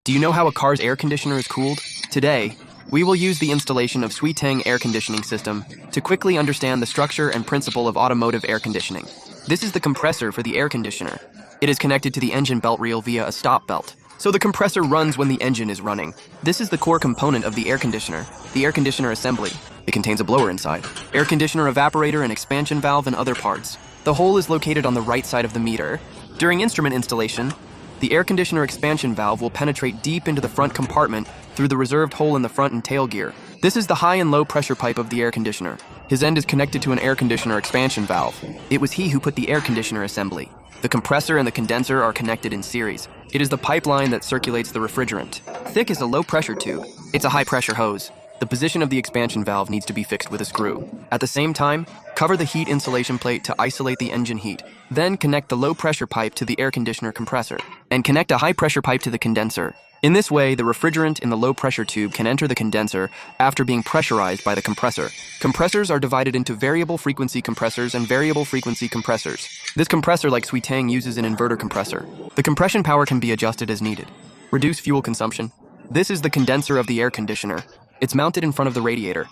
Do you know how a car's air conditioner is cooled? Today, we will use the installation of Sui-Tang air conditioning system to quickly understand the structure and principle of automotive air conditioning. This is the compressor for the air conditioner. It is connected to the engine belt reel via a stop belt. So the compressor runs when the engine is running. This is the core component of the air conditioner assembly. It contains a blower inside, air conditioner evaporator and expansion valve and other parts. The hole is located on the right side of the meter. During instrument installation, the air conditioner expansion valve will penetrate deep into the front compartment through the reserved hole in the front and tail gear. This is the high and low pressure pipe of the air conditioner. His end is connected to an air conditioner expansion valve. It was he who put the air conditioner assembly. The compressor and the condenser are connected in series. It is the pipeline that circulates the refrigerant. Thick is a low pressure tube. It's a high pressure hose. The position of the expansion valve needs to be fixed with a screw. At the same time, cover the heat insulation plate to isolate the engine heat. Then connect the low pressure pipe to the air conditioner compressor, and connect a high pressure pipe to the condenser. In this way, the refrigerant in the low pressure tube can enter the condenser after being pressurized by the compressor. Compressors are divided into variable frequency compressors and variable frequency compressors. This compressor, like Sui-Tang, uses an inverter compressor. The compression power can be adjusted as needed. Reduce fuel consumption. This is the condenser of the air conditioner. It's mounted in front of the radiator,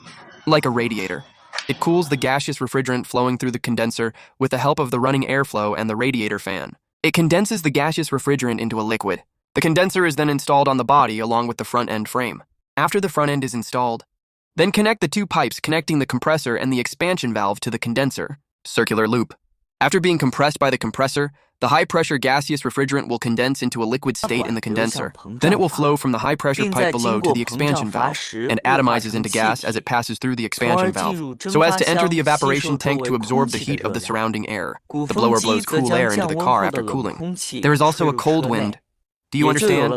like a radiator. It cools the gaseous refrigerant flowing through the condenser with the help of the running airflow and the radiator fan. It condenses the gaseous refrigerant into a liquid. The condenser is then installed on the body along with the front end frame. After the front end is installed, then connect the two pipes connecting the compressor and the expansion valve to the condenser. Circular loop. After being compressed by the compressor, the high-pressure gaseous refrigerant will condense into a liquid state in the condenser. Then it will flow from the high-pressure pipe below to the expansion valve and atomizes into gas as it passes through the expansion valve, so as to enter the evaporation tank to absorb the heat of the surrounding air. The blower blows cool air into the car after cooling. There is also a cold wind. Do you understand?